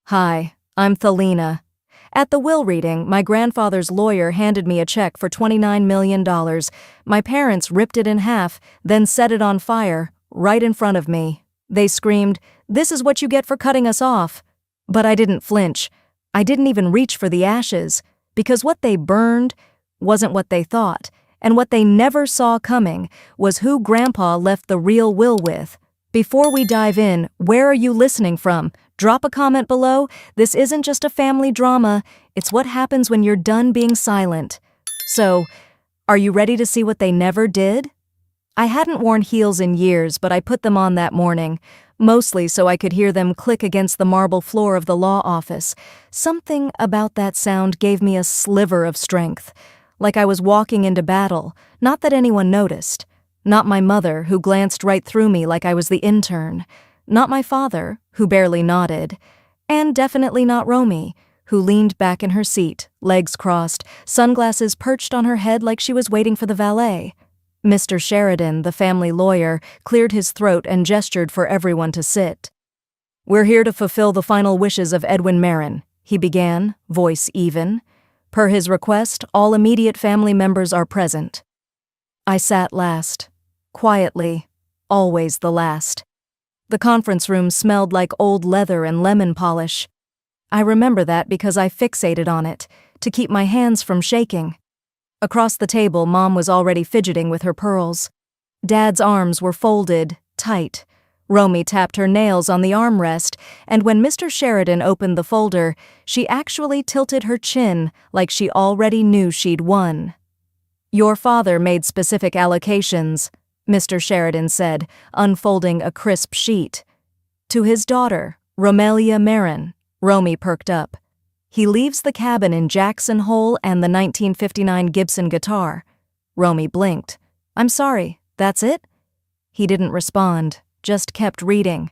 Hi, I'm Thelina. At the will reading, my grandfather's lawyer handed me a check for $29 million. My parents ripped it in half, then set it on fire, right in front of me. They screamed, "This is what you get for cutting us off." But I didn't flinch. I didn't even reach for the ashes, because what they burned wasn't what they thought, and what they never saw coming was who Grandpa left the real will with. Before we dive in, where are you listening from? Drop a comment below. This isn't just a family drama, it's what happens when you're done being silent. So, are you ready to see what they never did? I hadn't worn heels in years, but I put them on that morning, mostly so I could hear them click against the marble floor of the law office. Something about that sound gave me a sliver of strength, like I was walking into battle, not that anyone noticed. Not my mother, who glanced right through me like I was the intern. Not my father, who barely nodded. And definitely not Romy, who leaned back in her seat, legs crossed, sunglasses perched on her head like she was waiting for the valet. Mr. Sheridan, the family lawyer, cleared his throat and gestured for everyone to sit. "We're here to fulfill the final wishes of Edwin Marin," he began, voice even. "Per his request, all immediate family members are present." I sat last. Quietly, always the last. The conference room smelled like old leather and lemon polish. I remember that because I fixated on it, to keep my hands from shaking. Across the table, Mom was already fidgeting with her pearls. Dad's arms were folded, tight. Romy tapped her nails on the armrest, and when Mr. Sheridan opened the folder, she actually tilted her chin like she already knew she'd won. "Your father made specific allocations," Mr. Sheridan said, unfolding a crisp sheet. "To his daughter, Romelia Marin." Romy perked up. "He leaves the cabin in Jackson Hole and the 1959 Gibson guitar." Romy blinked. "I'm sorry, that's it?" He didn't respond, just kept reading.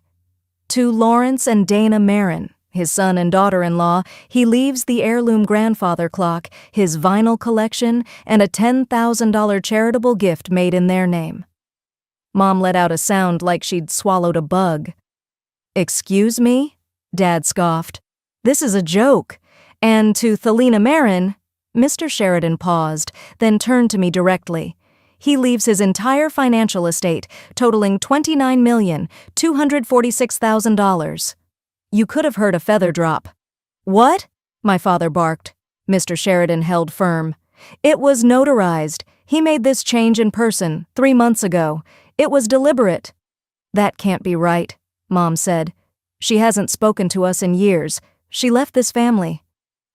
"To Lawrence and Dana Marin, his son and daughter-in-law, he leaves the heirloom grandfather clock, his vinyl collection, and a $10,000 charitable gift made in their name." Mom let out a sound like she'd swallowed a bug. "Excuse me?" Dad scoffed. "This is a joke. And to Thelina Marin..." Mr. Sheridan paused, then turned to me directly. "He leaves his entire financial estate, totaling $29,246,000. You could have heard a feather drop. "What?" my father barked. Mr. Sheridan held firm. "It was notarized. He made this change in person 3 months ago. It was deliberate." "That can't be right," Mom said. "She hasn't spoken to us in years. She left this family."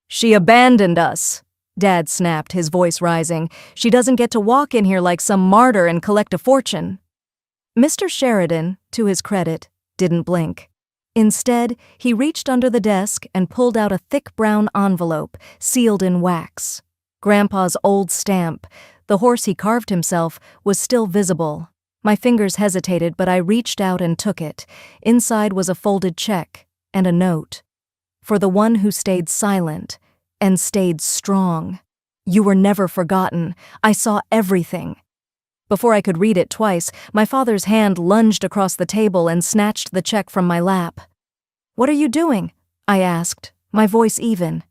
"She abandoned us," Dad snapped, his voice rising. "She doesn't get to walk in here like some martyr and collect a fortune." Mr. Sheridan, to his credit, didn't blink. Instead, he reached under the desk and pulled out a thick brown envelope, sealed in wax. Grandpa's old stamp, the horse he carved himself, was still visible. My fingers hesitated, but I reached out and took it. Inside was a folded check and a note. "For the one who stayed silent and stayed strong. You were never forgotten. I saw everything." Before I could read it twice, my father's hand lunged across the table and snatched the check from my lap. "What are you doing?" I asked, my voice even.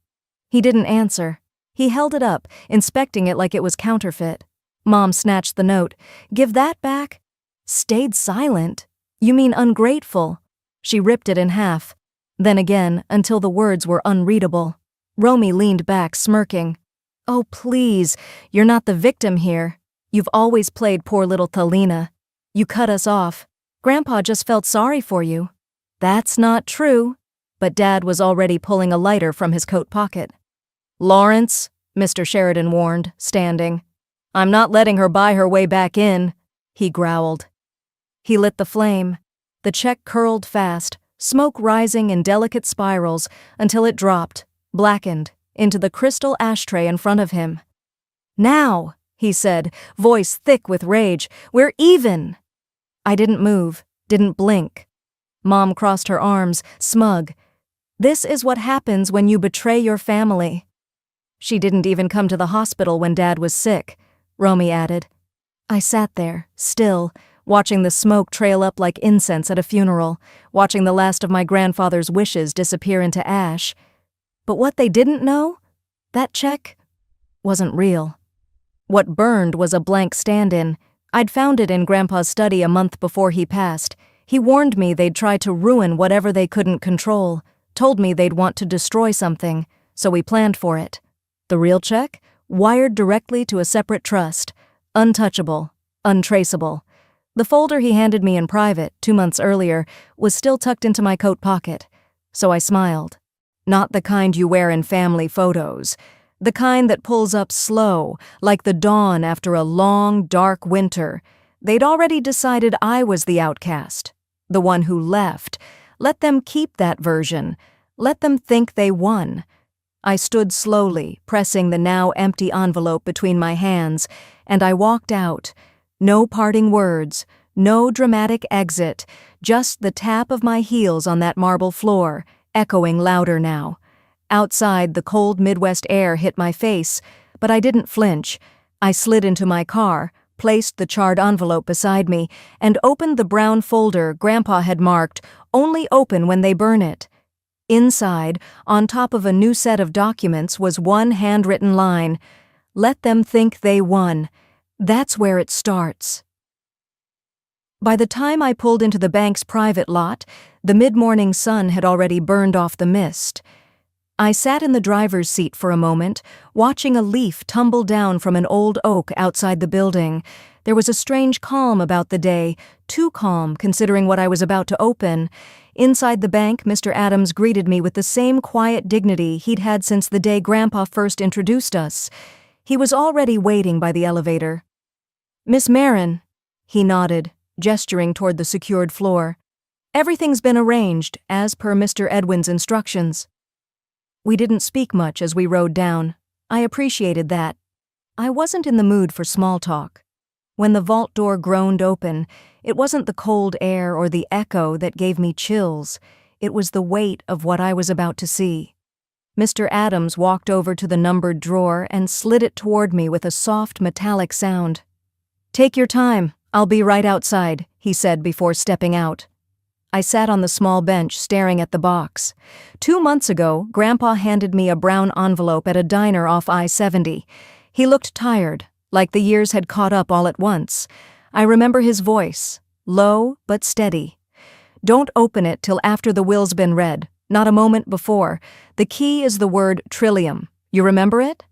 He didn't answer. He held it up, inspecting it like it was counterfeit. Mom snatched the note. "Give that back?" "Stayed silent? You mean ungrateful?" She ripped it in half. Then again, until the words were unreadable. Romy leaned back, smirking. "Oh, please, you're not the victim here. You've always played poor little Thelina. You cut us off. Grandpa just felt sorry for you." "That's not true." But Dad was already pulling a lighter from his coat pocket. "Lawrence," Mr. Sheridan warned, standing. "I'm not letting her buy her way back in," he growled. He lit the flame. The check curled fast, smoke rising in delicate spirals until it dropped, blackened, into the crystal ashtray in front of him. "Now," he said, voice thick with rage, "we're even." I didn't move, didn't blink. Mom crossed her arms, smug. "This is what happens when you betray your family." "She didn't even come to the hospital when Dad was sick," Romy added. I sat there, still, watching the smoke trail up like incense at a funeral, watching the last of my grandfather's wishes disappear into ash. But what they didn't know? That check wasn't real. What burned was a blank stand-in. I'd found it in Grandpa's study a month before he passed. He warned me they'd try to ruin whatever they couldn't control, told me they'd want to destroy something, so we planned for it. The real check? Wired directly to a separate trust. Untouchable. Untraceable. The folder he handed me in private, 2 months earlier, was still tucked into my coat pocket. So I smiled. Not the kind you wear in family photos. The kind that pulls up slow, like the dawn after a long, dark winter. They'd already decided I was the outcast, the one who left. Let them keep that version. Let them think they won. I stood slowly, pressing the now empty envelope between my hands, and I walked out. No parting words, no dramatic exit, just the tap of my heels on that marble floor, echoing louder now. Outside, the cold Midwest air hit my face, but I didn't flinch. I slid into my car, placed the charred envelope beside me, and opened the brown folder Grandpa had marked, "Only open when they burn it." Inside, on top of a new set of documents, was one handwritten line. "Let them think they won. That's where it starts." By the time I pulled into the bank's private lot, the mid-morning sun had already burned off the mist. I sat in the driver's seat for a moment, watching a leaf tumble down from an old oak outside the building. There was a strange calm about the day, too calm considering what I was about to open. Inside the bank, Mr. Adams greeted me with the same quiet dignity he'd had since the day Grandpa first introduced us. He was already waiting by the elevator. "Miss Marin," he nodded, gesturing toward the secured floor. "Everything's been arranged, as per Mr. Edwin's instructions." We didn't speak much as we rode down. I appreciated that. I wasn't in the mood for small talk. When the vault door groaned open, it wasn't the cold air or the echo that gave me chills. It was the weight of what I was about to see. Mr. Adams walked over to the numbered drawer and slid it toward me with a soft metallic sound. "Take your time. I'll be right outside," he said before stepping out. I sat on the small bench staring at the box. 2 months ago, Grandpa handed me a brown envelope at a diner off I-70. He looked tired, like the years had caught up all at once. I remember his voice, low but steady. "Don't open it till after the will's been read, not a moment before. The key is the word trillium. You remember it?"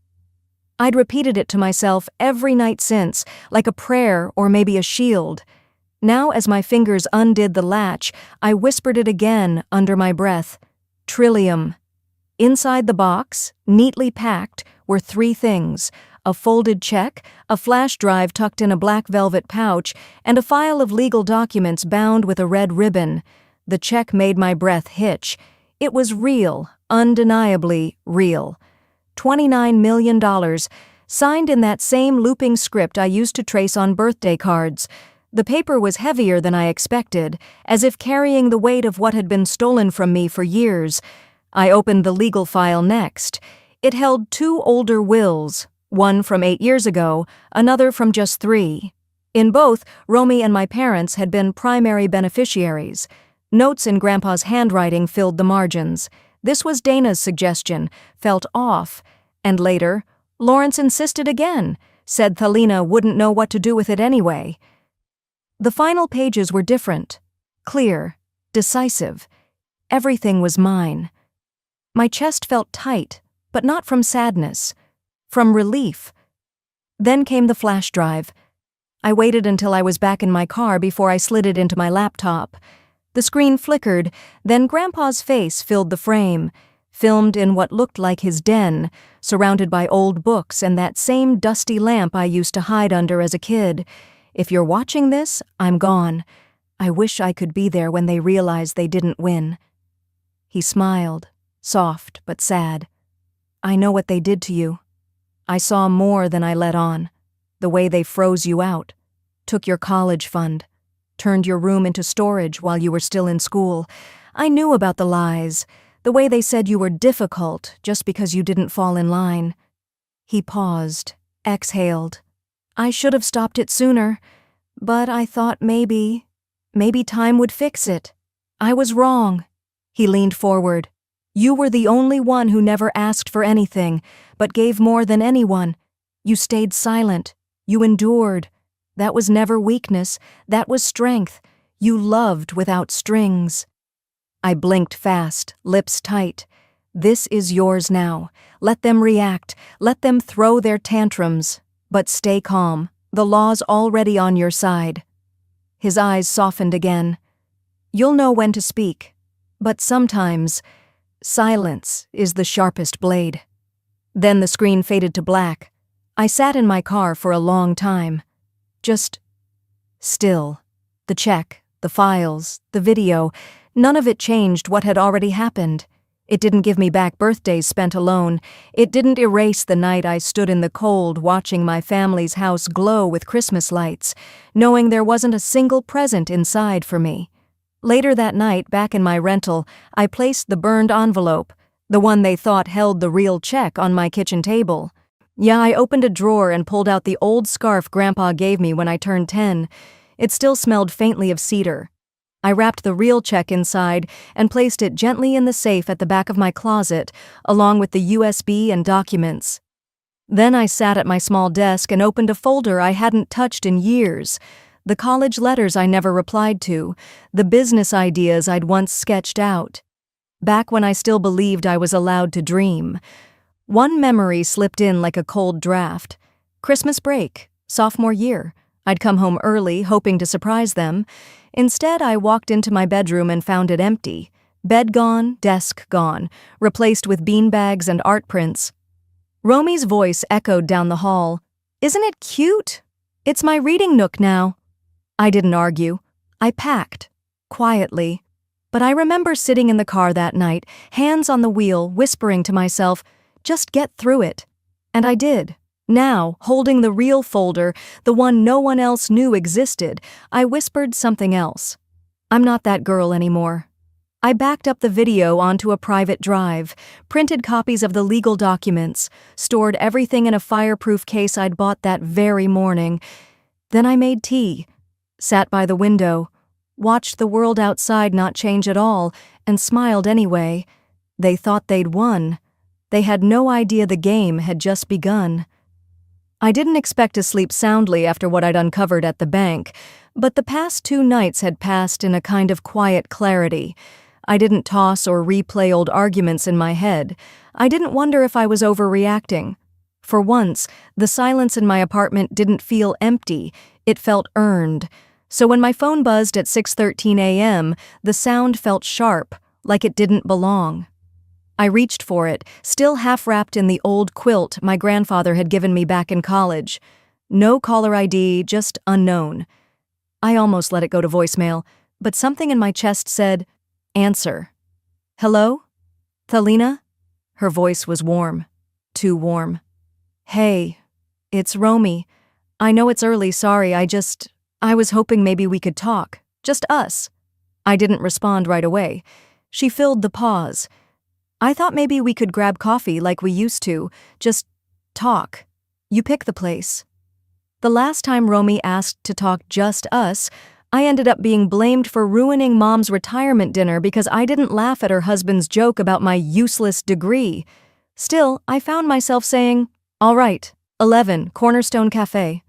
I'd repeated it to myself every night since, like a prayer or maybe a shield. Now, as my fingers undid the latch, I whispered it again under my breath. Trillium. Inside the box, neatly packed, were 3 things: a folded check, a flash drive tucked in a black velvet pouch, and a file of legal documents bound with a red ribbon. The check made my breath hitch. It was real, undeniably real. $29 million, signed in that same looping script I used to trace on birthday cards. The paper was heavier than I expected, as if carrying the weight of what had been stolen from me for years. I opened the legal file next. It held 2 older wills, one from 8 years ago, another from just 3. In both, Romy and my parents had been primary beneficiaries. Notes in Grandpa's handwriting filled the margins. This was Dana's suggestion, felt off. And later, Lawrence insisted again, said Thalina wouldn't know what to do with it anyway. The final pages were different, clear, decisive. Everything was mine. My chest felt tight, but not from sadness, from relief. Then came the flash drive. I waited until I was back in my car before I slid it into my laptop. The screen flickered, then Grandpa's face filled the frame, filmed in what looked like his den, surrounded by old books and that same dusty lamp I used to hide under as a kid. If you're watching this, I'm gone. I wish I could be there when they realize they didn't win. He smiled, soft but sad. I know what they did to you. I saw more than I let on. The way they froze you out, took your college fund, turned your room into storage while you were still in school. I knew about the lies, the way they said you were difficult just because you didn't fall in line. He paused, exhaled. I should have stopped it sooner. But I thought maybe time would fix it. I was wrong. He leaned forward. You were the only one who never asked for anything, but gave more than anyone. You stayed silent. You endured. That was never weakness. That was strength. You loved without strings. I blinked fast, lips tight. This is yours now. Let them react. Let them throw their tantrums. But stay calm. The law's already on your side. His eyes softened again. You'll know when to speak. But sometimes, silence is the sharpest blade. Then the screen faded to black. I sat in my car for a long time. Just still. The check, the files, the video, none of it changed what had already happened. It didn't give me back birthdays spent alone. It didn't erase the night I stood in the cold watching my family's house glow with Christmas lights, knowing there wasn't a single present inside for me. Later that night, back in my rental, I placed the burned envelope, the one they thought held the real check, on my kitchen table. Yeah, I opened a drawer and pulled out the old scarf Grandpa gave me when I turned 10. It still smelled faintly of cedar. I wrapped the real check inside and placed it gently in the safe at the back of my closet, along with the USB and documents. Then I sat at my small desk and opened a folder I hadn't touched in years. The college letters I never replied to, the business ideas I'd once sketched out. Back when I still believed I was allowed to dream. One memory slipped in like a cold draft. Christmas break, sophomore year. I'd come home early, hoping to surprise them. Instead, I walked into my bedroom and found it empty. Bed gone, desk gone, replaced with beanbags and art prints. Romy's voice echoed down the hall. Isn't it cute? It's my reading nook now. I didn't argue. I packed. Quietly. But I remember sitting in the car that night, hands on the wheel, whispering to myself, just get through it. And I did. Now, holding the real folder, the one no one else knew existed, I whispered something else. I'm not that girl anymore. I backed up the video onto a private drive, printed copies of the legal documents, stored everything in a fireproof case I'd bought that very morning. Then I made tea, sat by the window, watched the world outside not change at all, and smiled anyway. They thought they'd won. They had no idea the game had just begun. I didn't expect to sleep soundly after what I'd uncovered at the bank, but the past 2 nights had passed in a kind of quiet clarity. I didn't toss or replay old arguments in my head. I didn't wonder if I was overreacting. For once, the silence in my apartment didn't feel empty, it felt earned. So when my phone buzzed at 6:13 a.m., the sound felt sharp, like it didn't belong. I reached for it, still half-wrapped in the old quilt my grandfather had given me back in college. No caller ID, just unknown. I almost let it go to voicemail, but something in my chest said, answer. Hello? Thalina? Her voice was warm. Too warm. Hey, it's Romy. I know it's early, sorry, I was hoping maybe we could talk. Just us. I didn't respond right away. She filled the pause. I thought maybe we could grab coffee like we used to, just talk. You pick the place. The last time Romy asked to talk just us, I ended up being blamed for ruining Mom's retirement dinner because I didn't laugh at her husband's joke about my useless degree. Still, I found myself saying, all right, 11, Cornerstone Cafe.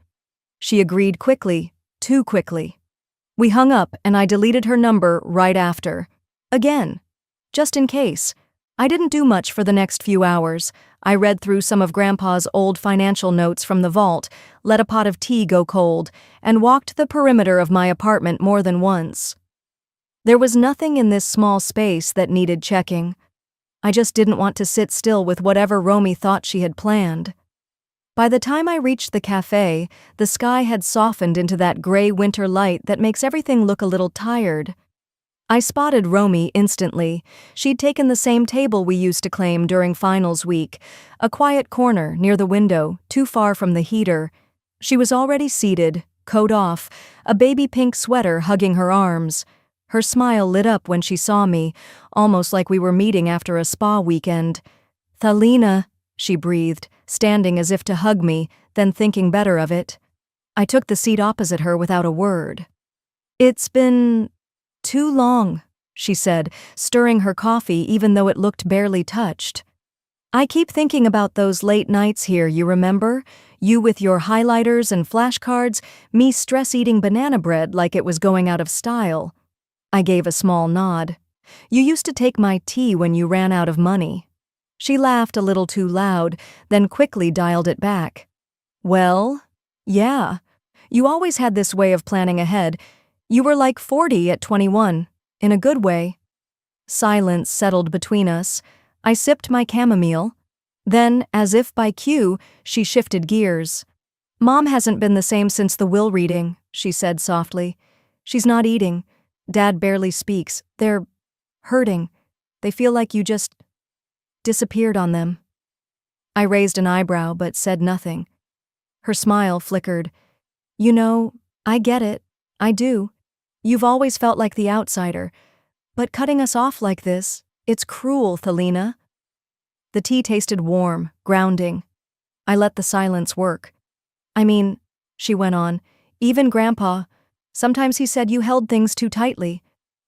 She agreed quickly, too quickly. We hung up and I deleted her number right after. Again. Just in case. I didn't do much for the next few hours. I read through some of Grandpa's old financial notes from the vault, let a pot of tea go cold, and walked the perimeter of my apartment more than once. There was nothing in this small space that needed checking. I just didn't want to sit still with whatever Romy thought she had planned. By the time I reached the cafe, the sky had softened into that gray winter light that makes everything look a little tired. I spotted Romy instantly. She'd taken the same table we used to claim during finals week, a quiet corner near the window, too far from the heater. She was already seated, coat off, a baby pink sweater hugging her arms. Her smile lit up when she saw me, almost like we were meeting after a spa weekend. Thalina, she breathed, standing as if to hug me, then thinking better of it. I took the seat opposite her without a word. "It's been too long," she said, stirring her coffee even though it looked barely touched. "I keep thinking about those late nights here, you remember? You with your highlighters and flashcards, me stress-eating banana bread like it was going out of style." I gave a small nod. "You used to take my tea when you ran out of money." She laughed a little too loud, then quickly dialed it back. "Well, yeah. You always had this way of planning ahead. You were like 40 at 21, in a good way." Silence settled between us. I sipped my chamomile. Then, as if by cue, she shifted gears. "Mom hasn't been the same since the will reading," she said softly. "She's not eating. Dad barely speaks. They're hurting. They feel like you just disappeared on them." I raised an eyebrow but said nothing. Her smile flickered. "You know, I get it. I do. You've always felt like the outsider. But cutting us off like this, it's cruel, Thelina." The tea tasted warm, grounding. I let the silence work. "I mean," she went on, "even Grandpa, sometimes he said you held things too tightly,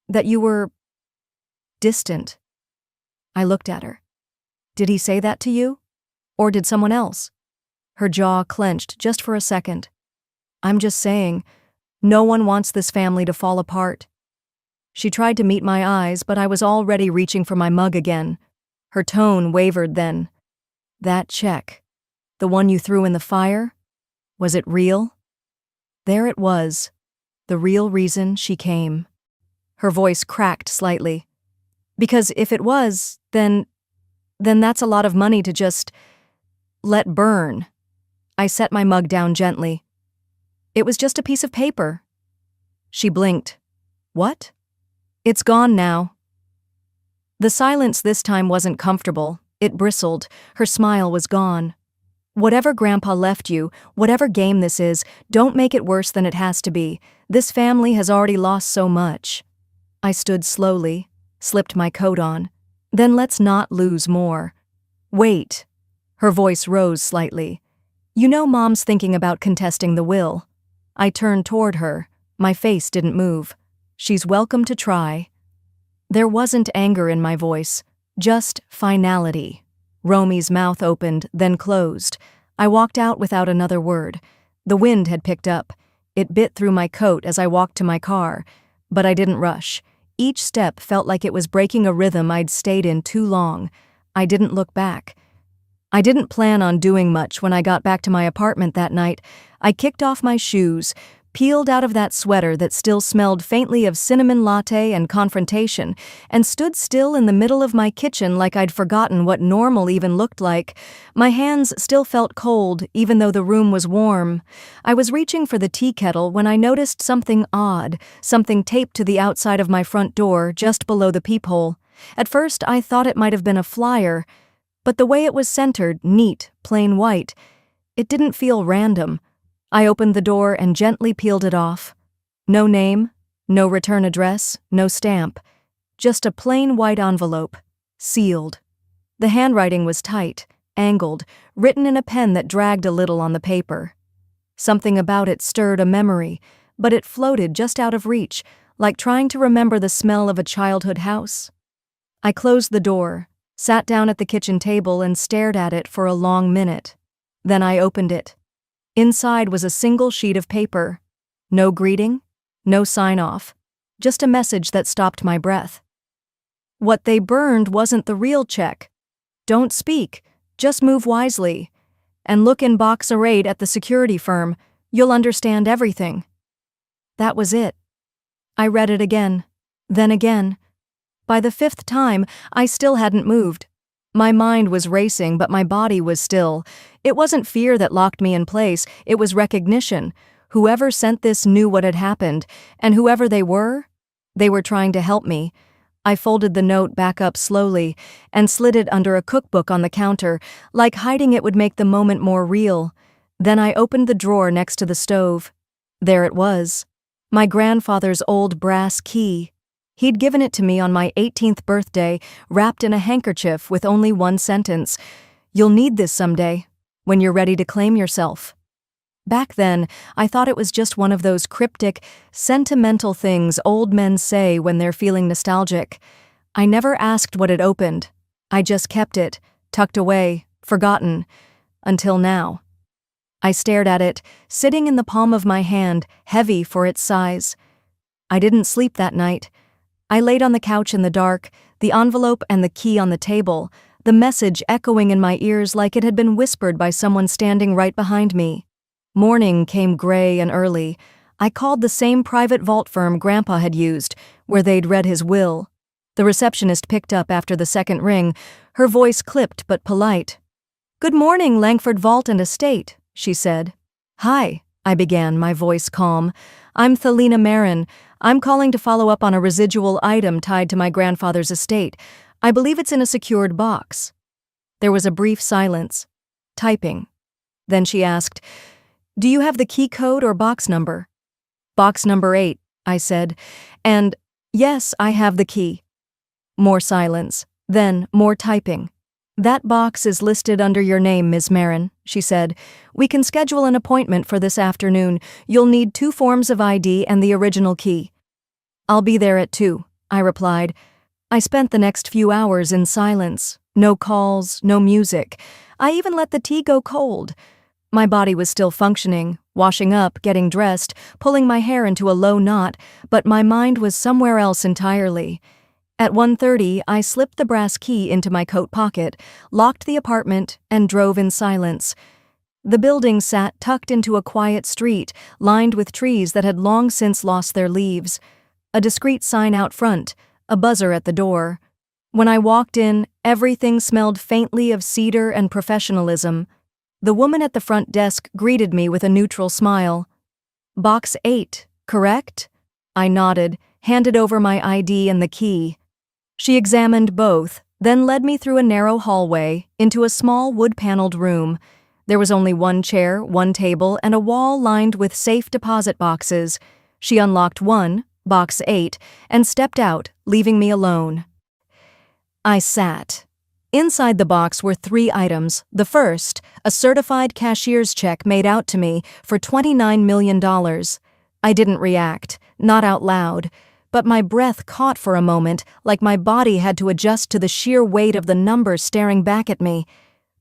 that you were distant." I looked at her. "Did he say that to you? Or did someone else?" Her jaw clenched just for a second. "I'm just saying, no one wants this family to fall apart." She tried to meet my eyes, but I was already reaching for my mug again. Her tone wavered then. "That check, the one you threw in the fire, was it real?" There it was, the real reason she came. Her voice cracked slightly. "Because if it was, then that's a lot of money to just let burn." I set my mug down gently. "It was just a piece of paper." She blinked. "What?" "It's gone now." The silence this time wasn't comfortable. It bristled. Her smile was gone. "Whatever Grandpa left you, whatever game this is, don't make it worse than it has to be. This family has already lost so much." I stood slowly, slipped my coat on. "Then let's not lose more." "Wait." Her voice rose slightly. "You know Mom's thinking about contesting the will." I turned toward her. My face didn't move. "She's welcome to try." There wasn't anger in my voice, just finality. Romy's mouth opened, then closed. I walked out without another word. The wind had picked up. It bit through my coat as I walked to my car, but I didn't rush. Each step felt like it was breaking a rhythm I'd stayed in too long. I didn't look back. I didn't plan on doing much when I got back to my apartment that night. I kicked off my shoes, peeled out of that sweater that still smelled faintly of cinnamon latte and confrontation, and stood still in the middle of my kitchen like I'd forgotten what normal even looked like. My hands still felt cold, even though the room was warm. I was reaching for the tea kettle when I noticed something odd, something taped to the outside of my front door, just below the peephole. At first, I thought it might have been a flyer, but the way it was centered, neat, plain white, it didn't feel random. I opened the door and gently peeled it off. No name, no return address, no stamp. Just a plain white envelope, sealed. The handwriting was tight, angled, written in a pen that dragged a little on the paper. Something about it stirred a memory, but it floated just out of reach, like trying to remember the smell of a childhood house. I closed the door, sat down at the kitchen table and stared at it for a long minute. Then I opened it. Inside was a single sheet of paper. No greeting, no sign-off, just a message that stopped my breath. What they burned wasn't the real check. "Don't speak, just move wisely. And look in box arrayed at the security firm. You'll understand everything." That was it. I read it again, then again. By the fifth time, I still hadn't moved. My mind was racing, but my body was still. It wasn't fear that locked me in place, it was recognition. Whoever sent this knew what had happened, and whoever they were trying to help me. I folded the note back up slowly and slid it under a cookbook on the counter, like hiding it would make the moment more real. Then I opened the drawer next to the stove. There it was. My grandfather's old brass key. He'd given it to me on my 18th birthday, wrapped in a handkerchief with only one sentence: "You'll need this someday, when you're ready to claim yourself." Back then, I thought it was just one of those cryptic, sentimental things old men say when they're feeling nostalgic. I never asked what it opened. I just kept it, tucked away, forgotten, until now. I stared at it, sitting in the palm of my hand, heavy for its size. I didn't sleep that night. I laid on the couch in the dark, the envelope and the key on the table, the message echoing in my ears like it had been whispered by someone standing right behind me. Morning came gray and early. I called the same private vault firm Grandpa had used, where they'd read his will. The receptionist picked up after the second ring, her voice clipped but polite. "Good morning, Langford Vault and Estate," she said. "Hi," I began, my voice calm. "I'm Thelina Marin. I'm calling to follow up on a residual item tied to my grandfather's estate. I believe it's in a secured box." There was a brief silence. Typing. Then she asked, "Do you have the key code or box number?" "Box number 8, I said. "And, yes, I have the key." More silence. Then more typing. "That box is listed under your name, Ms. Marin," she said. "We can schedule an appointment for this afternoon. You'll need 2 forms of ID and the original key." "I'll be there at 2, I replied. I spent the next few hours in silence. No calls, no music. I even let the tea go cold. My body was still functioning, washing up, getting dressed, pulling my hair into a low knot, but my mind was somewhere else entirely. At 1:30, I slipped the brass key into my coat pocket, locked the apartment, and drove in silence. The building sat tucked into a quiet street, lined with trees that had long since lost their leaves. A discreet sign out front, a buzzer at the door. When I walked in, everything smelled faintly of cedar and professionalism. The woman at the front desk greeted me with a neutral smile. "Box 8, correct?" I nodded, handed over my ID and the key. She examined both, then led me through a narrow hallway into a small wood-paneled room. There was only one chair, one table, and a wall lined with safe deposit boxes. She unlocked one, box 8, and stepped out, leaving me alone. I sat. Inside the box were 3 items. The first, a certified cashier's check made out to me for $29 million. I didn't react, not out loud, but my breath caught for a moment, like my body had to adjust to the sheer weight of the number staring back at me.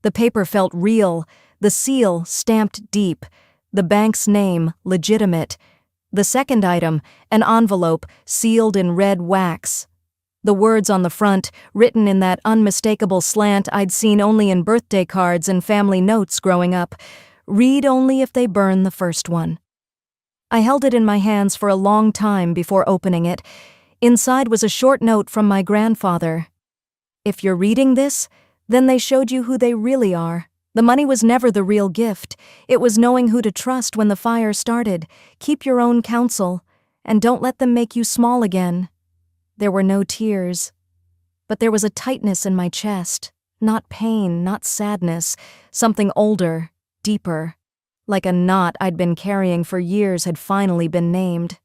The paper felt real, the seal stamped deep, the bank's name legitimate. The second item, an envelope sealed in red wax. The words on the front, written in that unmistakable slant I'd seen only in birthday cards and family notes growing up. "Read only if they burn the first one." I held it in my hands for a long time before opening it. Inside was a short note from my grandfather. "If you're reading this, then they showed you who they really are. The money was never the real gift. It was knowing who to trust when the fire started. Keep your own counsel, and don't let them make you small again." There were no tears, but there was a tightness in my chest, not pain, not sadness, something older, deeper, like a knot I'd been carrying for years had finally been named.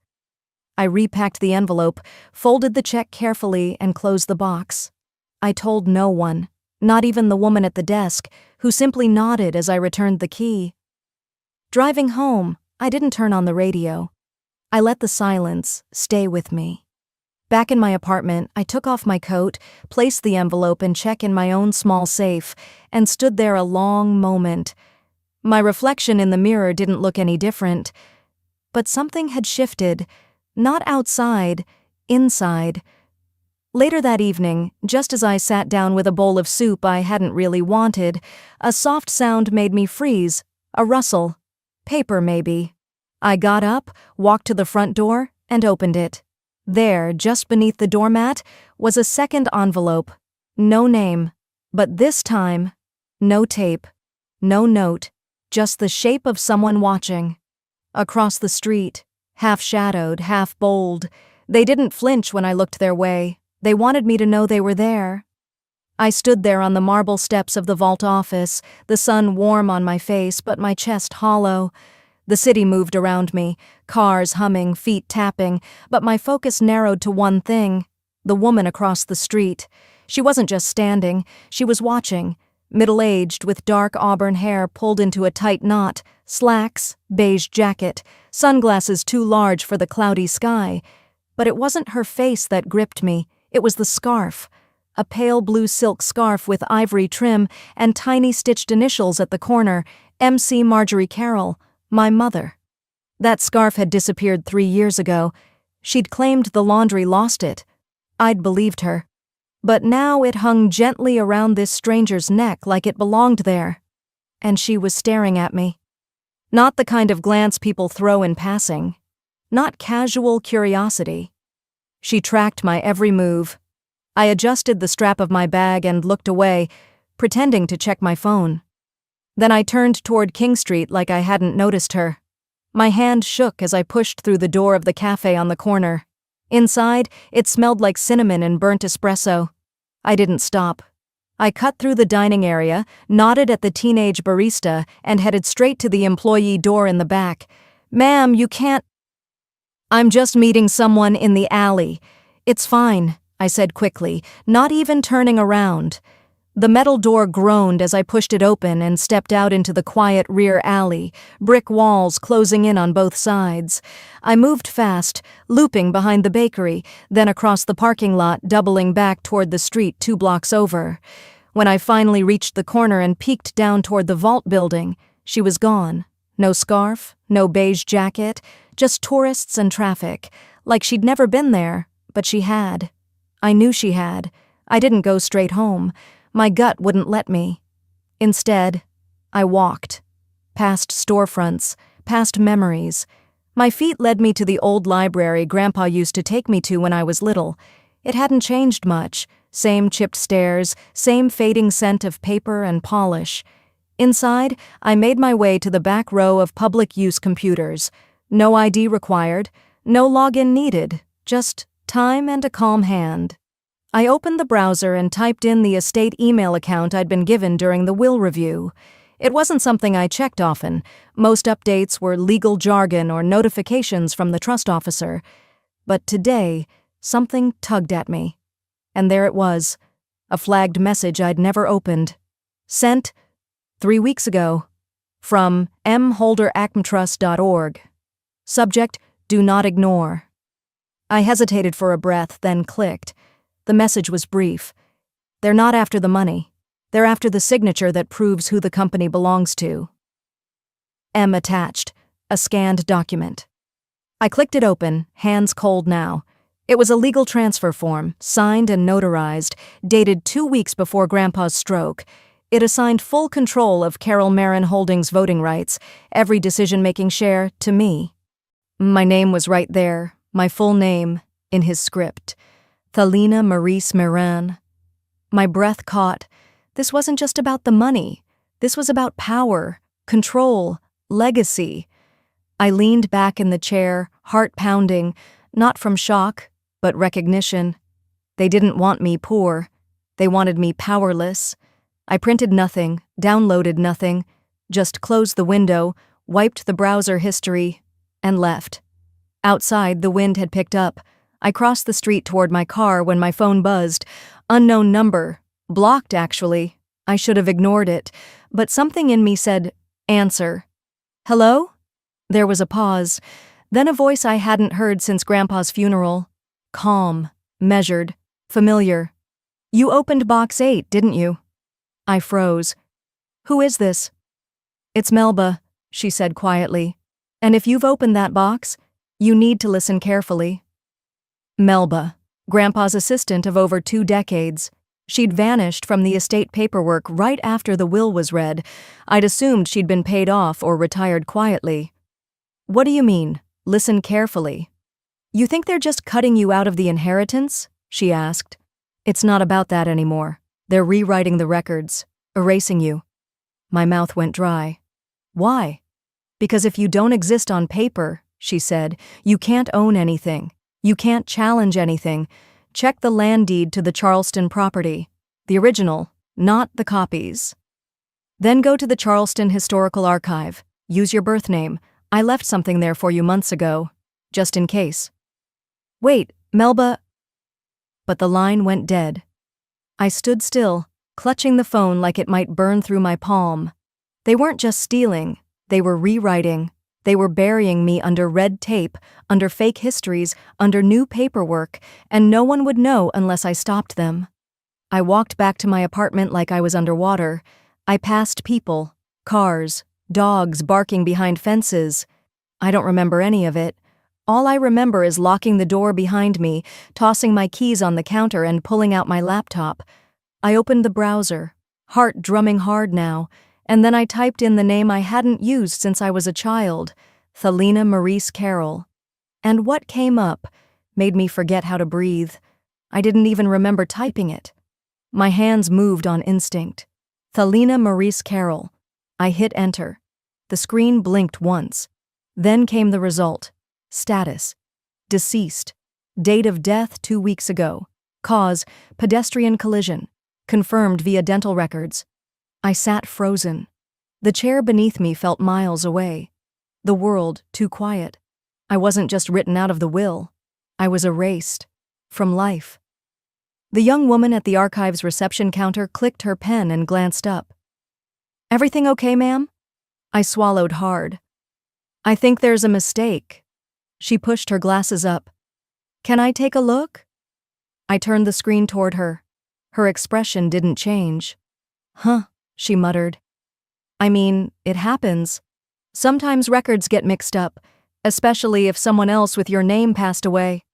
I repacked the envelope, folded the check carefully, and closed the box. I told no one, not even the woman at the desk, who simply nodded as I returned the key. Driving home, I didn't turn on the radio. I let the silence stay with me. Back in my apartment, I took off my coat, placed the envelope and check in my own small safe, and stood there a long moment. My reflection in the mirror didn't look any different. But something had shifted, not outside, inside. Later that evening, just as I sat down with a bowl of soup I hadn't really wanted, a soft sound made me freeze, a rustle. Paper, maybe. I got up, walked to the front door, and opened it. There, just beneath the doormat, was a second envelope. No name, but this time, no tape, no note, just the shape of someone watching. Across the street, half shadowed, half bold. They didn't flinch when I looked their way. They wanted me to know they were there. I stood there on the marble steps of the vault office, the sun warm on my face, but my chest hollow. The city moved around me, cars humming, feet tapping, but my focus narrowed to one thing, the woman across the street. She wasn't just standing, she was watching, middle-aged with dark auburn hair pulled into a tight knot, slacks, beige jacket, sunglasses too large for the cloudy sky. But it wasn't her face that gripped me, it was the scarf. A pale blue silk scarf with ivory trim and tiny stitched initials at the corner, MC Marjorie Carroll, my mother. That scarf had disappeared 3 years ago. She'd claimed the laundry lost it. I'd believed her. But now it hung gently around this stranger's neck like it belonged there. And she was staring at me. Not the kind of glance people throw in passing. Not casual curiosity. She tracked my every move. I adjusted the strap of my bag and looked away, pretending to check my phone. Then I turned toward King Street like I hadn't noticed her. My hand shook as I pushed through the door of the cafe on the corner. Inside, it smelled like cinnamon and burnt espresso. I didn't stop. I cut through the dining area, nodded at the teenage barista, and headed straight to the employee door in the back. "Ma'am, you can't—" "I'm just meeting someone in the alley. It's fine," I said quickly, not even turning around. The metal door groaned as I pushed it open and stepped out into the quiet rear alley, brick walls closing in on both sides. I moved fast, looping behind the bakery, then across the parking lot, doubling back toward the street 2 blocks over. When I finally reached the corner and peeked down toward the vault building, she was gone. No scarf, no beige jacket, just tourists and traffic, like she'd never been there, but she had. I knew she had. I didn't go straight home. My gut wouldn't let me. Instead, I walked. Past storefronts, past memories. My feet led me to the old library Grandpa used to take me to when I was little. It hadn't changed much. Same chipped stairs, same fading scent of paper and polish. Inside, I made my way to the back row of public-use computers. No ID required, no login needed, just time and a calm hand. I opened the browser and typed in the estate email account I'd been given during the will review. It wasn't something I checked often. Most updates were legal jargon or notifications from the trust officer. But today, something tugged at me. And there it was, a flagged message I'd never opened. Sent 3 weeks ago. From mholderacmtrust.org. Subject, do not ignore. I hesitated for a breath, then clicked. The message was brief. They're not after the money. They're after the signature that proves who the company belongs to. M attached, a scanned document. I clicked it open, hands cold now. It was a legal transfer form, signed and notarized, dated 2 weeks before Grandpa's stroke. It assigned full control of Carroll Marin Holdings' voting rights, every decision-making share, to me. My name was right there, my full name, in his script. Thalina Maurice Marin. My breath caught. This wasn't just about the money. This was about power, control, legacy. I leaned back in the chair, heart pounding, not from shock, but recognition. They didn't want me poor. They wanted me powerless. I printed nothing, downloaded nothing, just closed the window, wiped the browser history, and left. Outside, the wind had picked up. I crossed the street toward my car when my phone buzzed. Unknown number. Blocked, actually. I should have ignored it, but something in me said, answer. Hello? There was a pause, then a voice I hadn't heard since Grandpa's funeral. Calm, measured, familiar. You opened box 8, didn't you? I froze. Who is this? It's Melba, she said quietly. And if you've opened that box, you need to listen carefully. Melba, Grandpa's assistant of over 2 decades. She'd vanished from the estate paperwork right after the will was read. I'd assumed she'd been paid off or retired quietly. What do you mean, listen carefully? You think they're just cutting you out of the inheritance? She asked. It's not about that anymore. They're rewriting the records, erasing you. My mouth went dry. Why? Because if you don't exist on paper, she said, you can't own anything. You can't challenge anything. Check the land deed to the Charleston property. The original, not the copies. Then go to the Charleston Historical Archive. Use your birth name. I left something there for you months ago, just in case. Wait, Melba. But the line went dead. I stood still, clutching the phone like it might burn through my palm. They weren't just stealing, they were rewriting. They were burying me under red tape, under fake histories, under new paperwork, and no one would know unless I stopped them. I walked back to my apartment like I was underwater. I passed people, cars, dogs barking behind fences. I don't remember any of it. All I remember is locking the door behind me, tossing my keys on the counter and pulling out my laptop. I opened the browser, heart drumming hard now, and then I typed in the name I hadn't used since I was a child, Thelina Maurice Carroll. And what came up made me forget how to breathe. I didn't even remember typing it. My hands moved on instinct. Thelina Maurice Carroll. I hit enter. The screen blinked once. Then came the result. Status: deceased. Date of death 2 weeks ago. Cause: pedestrian collision. Confirmed via dental records. I sat frozen. The chair beneath me felt miles away. The world too quiet. I wasn't just written out of the will. I was erased. From life. The young woman at the archives reception counter clicked her pen and glanced up. "Everything okay, ma'am?" I swallowed hard. "I think there's a mistake." She pushed her glasses up. "Can I take a look?" I turned the screen toward her. Her expression didn't change. "Huh," she muttered. "I mean, it happens. Sometimes records get mixed up, especially if someone else with your name passed away.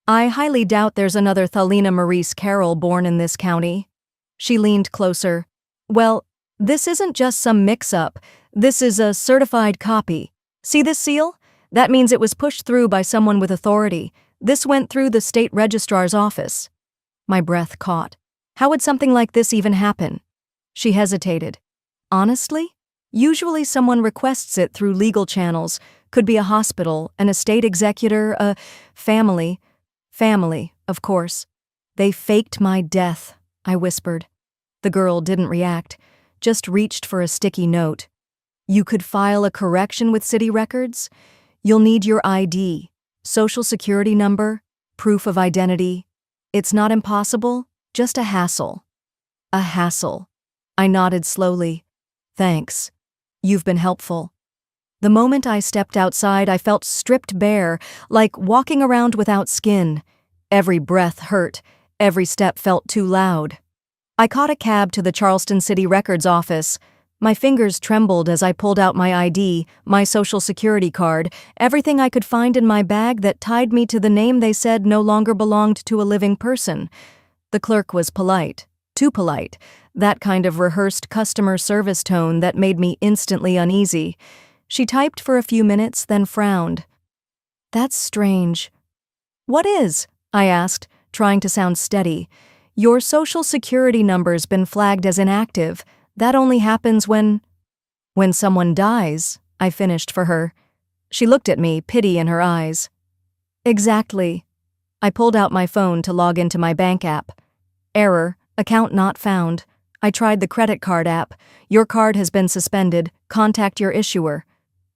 I highly doubt there's another Thelina Maurice Carroll born in this county." She leaned closer. "Well, this isn't just some mix-up. This is a certified copy. See this seal? That means it was pushed through by someone with authority. This went through the state registrar's office." My breath caught. How would something like this even happen? She hesitated. "Honestly? Usually someone requests it through legal channels. Could be a hospital, an estate executor, a family. Family, of course. They faked my death," I whispered. The girl didn't react, just reached for a sticky note. "You could file a correction with city records? You'll need your ID, social security number, proof of identity. It's not impossible, just a hassle." "A hassle." I nodded slowly. "Thanks. You've been helpful." The moment I stepped outside, I felt stripped bare, like walking around without skin. Every breath hurt, every step felt too loud. I caught a cab to the Charleston City Records office. My fingers trembled as I pulled out my ID, my social security card, everything I could find in my bag that tied me to the name they said no longer belonged to a living person. The clerk was polite, too polite, that kind of rehearsed customer service tone that made me instantly uneasy. She typed for a few minutes, then frowned. "That's strange." "What is?" I asked, trying to sound steady. "Your social security number's been flagged as inactive. That only happens when someone dies," I finished for her. She looked at me, pity in her eyes. "Exactly." I pulled out my phone to log into my bank app. "Error, account not found. I tried the credit card app. Your card has been suspended. Contact your issuer."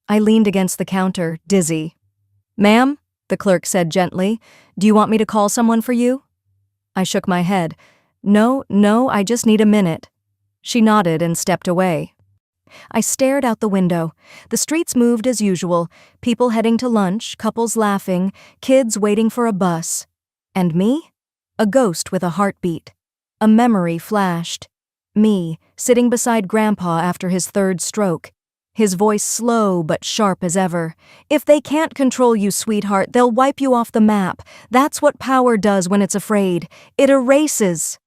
I leaned against the counter, dizzy. "Ma'am," the clerk said gently, "do you want me to call someone for you?" I shook my head. No, I just need a minute." She nodded and stepped away. I stared out the window. The streets moved as usual, people heading to lunch, couples laughing, kids waiting for a bus. And me? A ghost with a heartbeat. A memory flashed. Me, sitting beside Grandpa after his third stroke. His voice slow but sharp as ever. "If they can't control you, sweetheart, they'll wipe you off the map. That's what power does when it's afraid. It erases."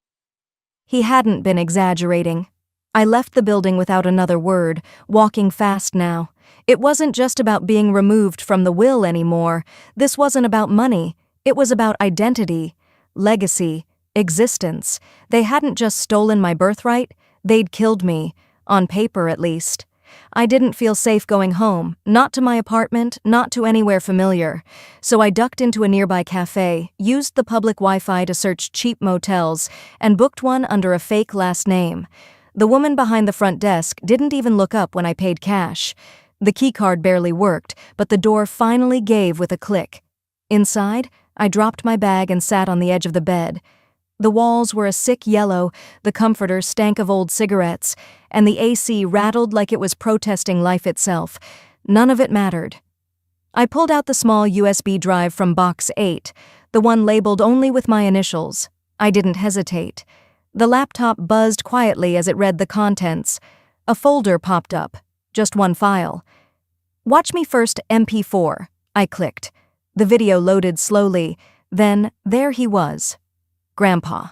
He hadn't been exaggerating. I left the building without another word, walking fast now. It wasn't just about being removed from the will anymore. This wasn't about money. It was about identity, legacy, existence. They hadn't just stolen my birthright, they'd killed me, on paper at least. I didn't feel safe going home, not to my apartment, not to anywhere familiar. So I ducked into a nearby cafe, used the public Wi-Fi to search cheap motels, and booked one under a fake last name. The woman behind the front desk didn't even look up when I paid cash. The keycard barely worked, but the door finally gave with a click. Inside, I dropped my bag and sat on the edge of the bed. The walls were a sick yellow, the comforter stank of old cigarettes, and the AC rattled like it was protesting life itself. None of it mattered. I pulled out the small USB drive from box 8, the one labeled only with my initials. I didn't hesitate. The laptop buzzed quietly as it read the contents. A folder popped up, just one file. "Watch me first, MP4, I clicked. The video loaded slowly. Then, there he was. Grandpa.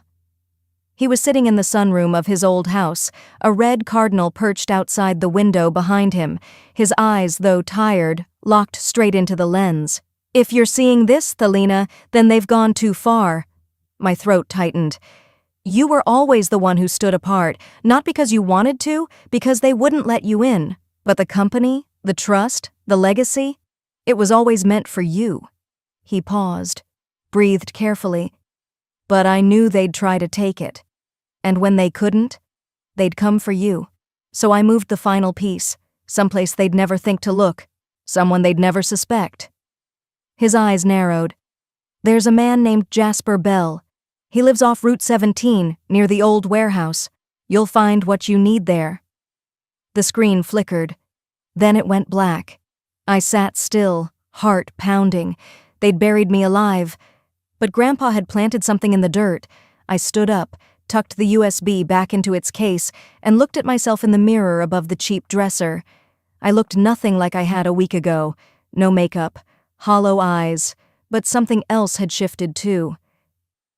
He was sitting in the sunroom of his old house, a red cardinal perched outside the window behind him, his eyes, though tired, locked straight into the lens. "If you're seeing this, Thelina, then they've gone too far." My throat tightened. "You were always the one who stood apart, not because you wanted to, because they wouldn't let you in. But the company, the trust, the legacy, it was always meant for you." He paused, breathed carefully. "But I knew they'd try to take it. And when they couldn't, they'd come for you. So I moved the final piece, someplace they'd never think to look, someone they'd never suspect." His eyes narrowed. "There's a man named Jasper Bell. He lives off Route 17, near the old warehouse. You'll find what you need there." The screen flickered. Then it went black. I sat still, heart pounding. They'd buried me alive. But Grandpa had planted something in the dirt. I stood up, tucked the USB back into its case, and looked at myself in the mirror above the cheap dresser. I looked nothing like I had a week ago. No makeup, hollow eyes, but something else had shifted too.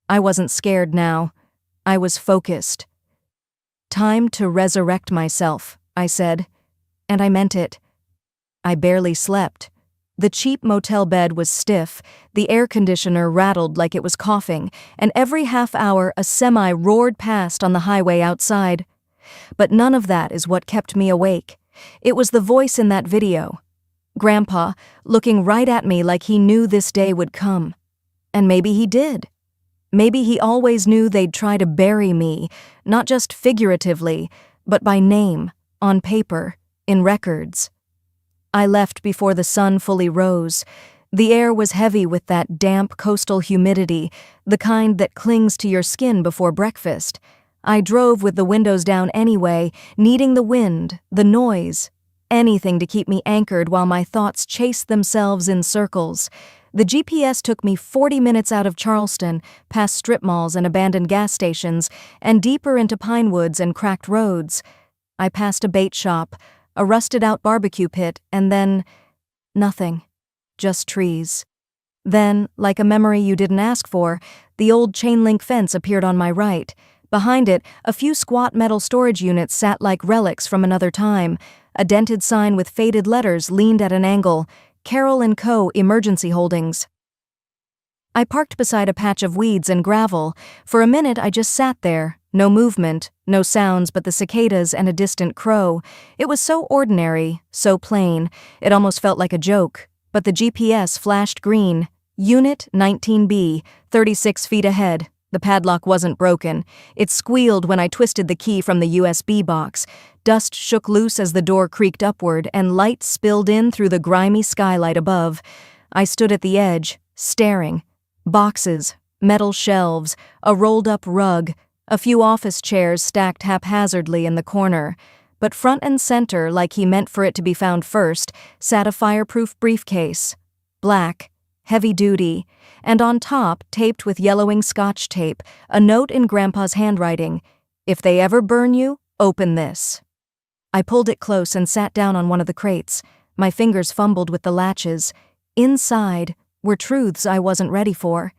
I wasn't scared now. I was focused. "Time to resurrect myself," I said. And I meant it. I barely slept. The cheap motel bed was stiff, the air conditioner rattled like it was coughing, and every half hour a semi roared past on the highway outside. But none of that is what kept me awake. It was the voice in that video. Grandpa, looking right at me like he knew this day would come. And maybe he did. Maybe he always knew they'd try to bury me, not just figuratively, but by name, on paper, in records. I left before the sun fully rose. The air was heavy with that damp coastal humidity, the kind that clings to your skin before breakfast. I drove with the windows down anyway, needing the wind, the noise, anything to keep me anchored while my thoughts chased themselves in circles. The GPS took me 40 minutes out of Charleston, past strip malls and abandoned gas stations, and deeper into pine woods and cracked roads. I passed a bait shop, a rusted-out barbecue pit, and then nothing. Just trees. Then, like a memory you didn't ask for, the old chain-link fence appeared on my right. Behind it, a few squat metal storage units sat like relics from another time. A dented sign with faded letters leaned at an angle. Carroll & Co. Emergency Holdings. I parked beside a patch of weeds and gravel. For a minute I just sat there. No movement, no sounds but the cicadas and a distant crow. It was so ordinary, so plain, it almost felt like a joke. But the GPS flashed green. Unit 19B, 36 feet ahead. The padlock wasn't broken. It squealed when I twisted the key from the USB box. Dust shook loose as the door creaked upward, and light spilled in through the grimy skylight above. I stood at the edge, staring. Boxes, metal shelves, a rolled-up rug, a few office chairs stacked haphazardly in the corner. But front and center, like he meant for it to be found first, sat a fireproof briefcase. Black, heavy-duty, and on top, taped with yellowing Scotch tape, a note in Grandpa's handwriting. "If they ever burn you, open this." I pulled it close and sat down on one of the crates. My fingers fumbled with the latches. Inside were truths I wasn't ready for.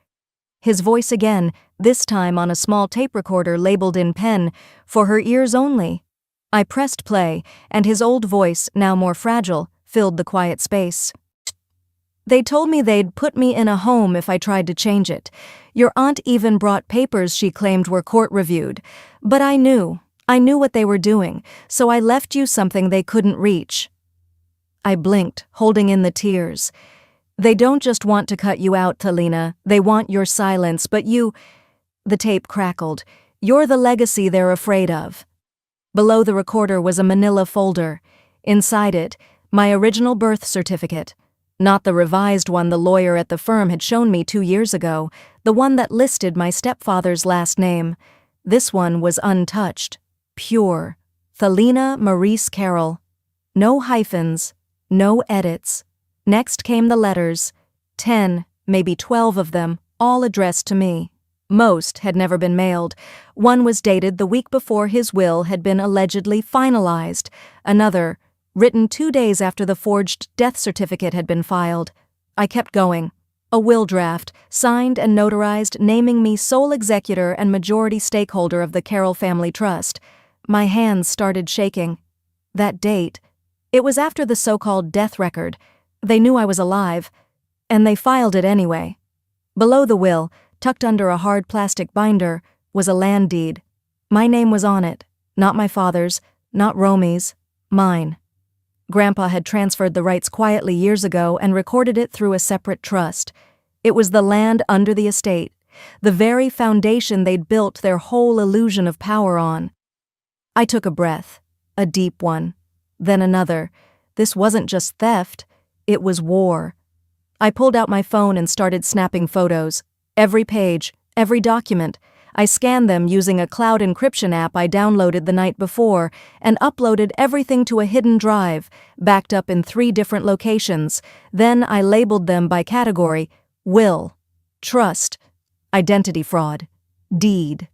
His voice again, this time on a small tape recorder labeled in pen, "For her ears only." I pressed play, and his old voice, now more fragile, filled the quiet space. "They told me they'd put me in a home if I tried to change it. Your aunt even brought papers she claimed were court-reviewed. But I knew what they were doing, so I left you something they couldn't reach." I blinked, holding in the tears. "They don't just want to cut you out, Thelina. They want your silence, but you—" The tape crackled. "You're the legacy they're afraid of." Below the recorder was a manila folder. Inside it, my original birth certificate. Not the revised one the lawyer at the firm had shown me 2 years ago, the one that listed my stepfather's last name. This one was untouched, pure. Thelina Maurice Carroll. No hyphens, no edits. Next came the letters, 10, maybe 12 of them, all addressed to me. Most had never been mailed. One was dated the week before his will had been allegedly finalized. Another, written 2 days after the forged death certificate had been filed. I kept going. A will draft, signed and notarized, naming me sole executor and majority stakeholder of the Carroll Family Trust. My hands started shaking. That date, it was after the so-called death record. They knew I was alive, and they filed it anyway. Below the will, tucked under a hard plastic binder, was a land deed. My name was on it, not my father's, not Romy's, mine. Grandpa had transferred the rights quietly years ago and recorded it through a separate trust. It was the land under the estate, the very foundation they'd built their whole illusion of power on. I took a breath, a deep one, then another. This wasn't just theft, it was war. I pulled out my phone and started snapping photos. Every page, every document. I scanned them using a cloud encryption app I downloaded the night before and uploaded everything to a hidden drive, backed up in 3 different locations. Then I labeled them by category: will, trust, identity fraud, deed.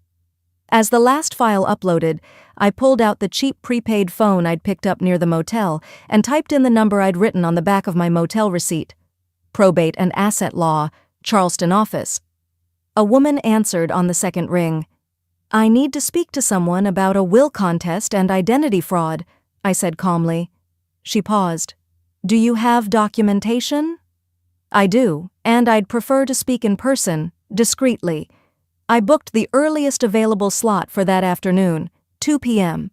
As the last file uploaded, I pulled out the cheap prepaid phone I'd picked up near the motel and typed in the number I'd written on the back of my motel receipt. Probate and Asset Law, Charleston office. A woman answered on the second ring. "I need to speak to someone about a will contest and identity fraud," I said calmly. She paused. "Do you have documentation?" "I do, and I'd prefer to speak in person, discreetly." I booked the earliest available slot for that afternoon, 2 p.m.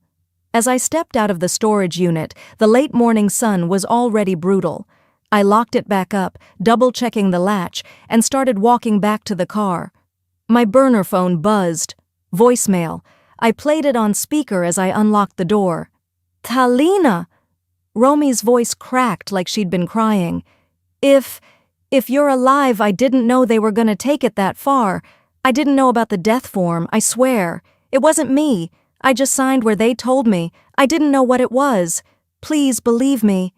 As I stepped out of the storage unit, the late morning sun was already brutal. I locked it back up, double-checking the latch, and started walking back to the car. My burner phone buzzed. Voicemail. I played it on speaker as I unlocked the door. "Thelina!" Romy's voice cracked like she'd been crying. If you're alive, I didn't know they were gonna take it that far. I didn't know about the death form, I swear. It wasn't me. I just signed where they told me. I didn't know what it was. Please believe me."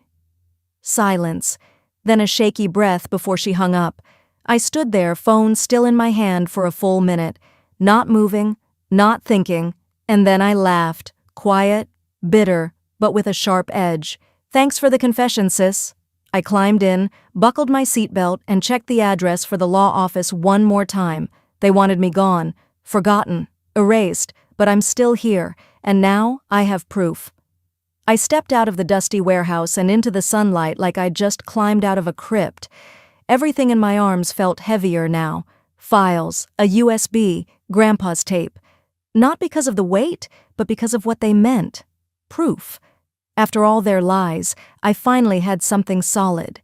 Silence, then a shaky breath before she hung up. I stood there, phone still in my hand, for a full minute, not moving, not thinking, and then I laughed, quiet, bitter, but with a sharp edge. "Thanks for the confession, sis." I climbed in, buckled my seatbelt, and checked the address for the law office one more time. They wanted me gone, forgotten, erased, but I'm still here, and now I have proof. I stepped out of the dusty warehouse and into the sunlight like I'd just climbed out of a crypt. Everything in my arms felt heavier now. Files, a USB, Grandpa's tape. Not because of the weight, but because of what they meant. Proof. After all their lies, I finally had something solid.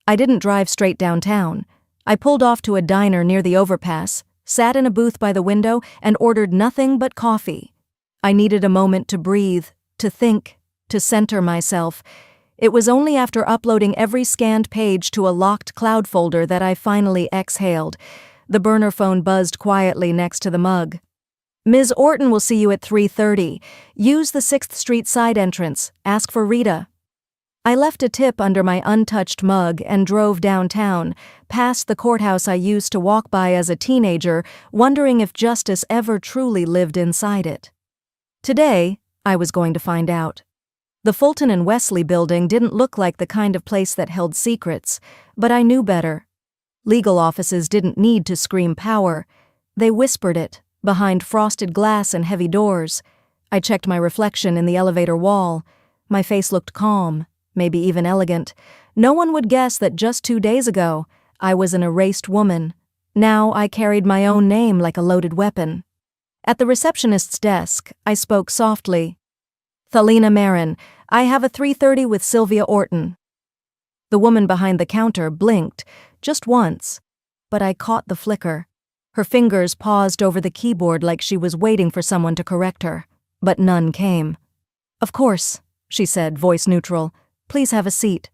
I didn't drive straight downtown. I pulled off to a diner near the overpass, sat in a booth by the window, and ordered nothing but coffee. I needed a moment to breathe, to think, to center myself. It was only after uploading every scanned page to a locked cloud folder that I finally exhaled. The burner phone buzzed quietly next to the mug. "Ms. Orton will see you at 3:30. Use the 6th Street side entrance. Ask for Rita." I left a tip under my untouched mug and drove downtown, past the courthouse I used to walk by as a teenager, wondering if justice ever truly lived inside it. Today, I was going to find out. The Fulton and Wesley building didn't look like the kind of place that held secrets, but I knew better. Legal offices didn't need to scream power. They whispered it, behind frosted glass and heavy doors. I checked my reflection in the elevator wall. My face looked calm, maybe even elegant. No one would guess that just 2 days ago, I was an erased woman. Now I carried my own name like a loaded weapon. At the receptionist's desk, I spoke softly. "Thelina Marin, I have a 3:30 with Sylvia Orton." The woman behind the counter blinked, just once, but I caught the flicker. Her fingers paused over the keyboard like she was waiting for someone to correct her, but none came. "Of course," she said, voice neutral. "Please have a seat."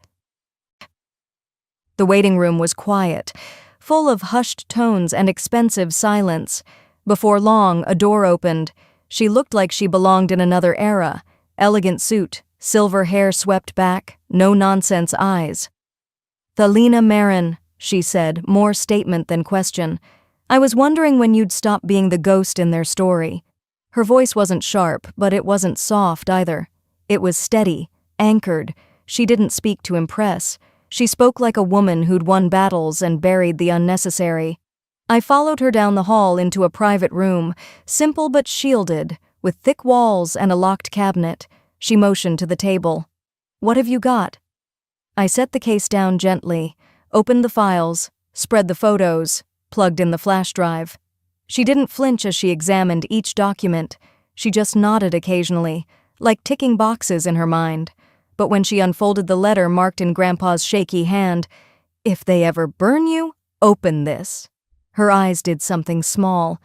The waiting room was quiet, full of hushed tones and expensive silence. Before long, a door opened. She looked like she belonged in another era. Elegant suit, silver hair swept back, no-nonsense eyes. "Thalina Marin," she said, more statement than question. "I was wondering when you'd stop being the ghost in their story." Her voice wasn't sharp, but it wasn't soft either. It was steady, anchored. She didn't speak to impress. She spoke like a woman who'd won battles and buried the unnecessary. I followed her down the hall into a private room, simple but shielded, with thick walls and a locked cabinet. She motioned to the table. "What have you got?" I set the case down gently, opened the files, spread the photos, plugged in the flash drive. She didn't flinch as she examined each document. She just nodded occasionally, like ticking boxes in her mind. But when she unfolded the letter marked in Grandpa's shaky hand, "If they ever burn you, open this," her eyes did something small.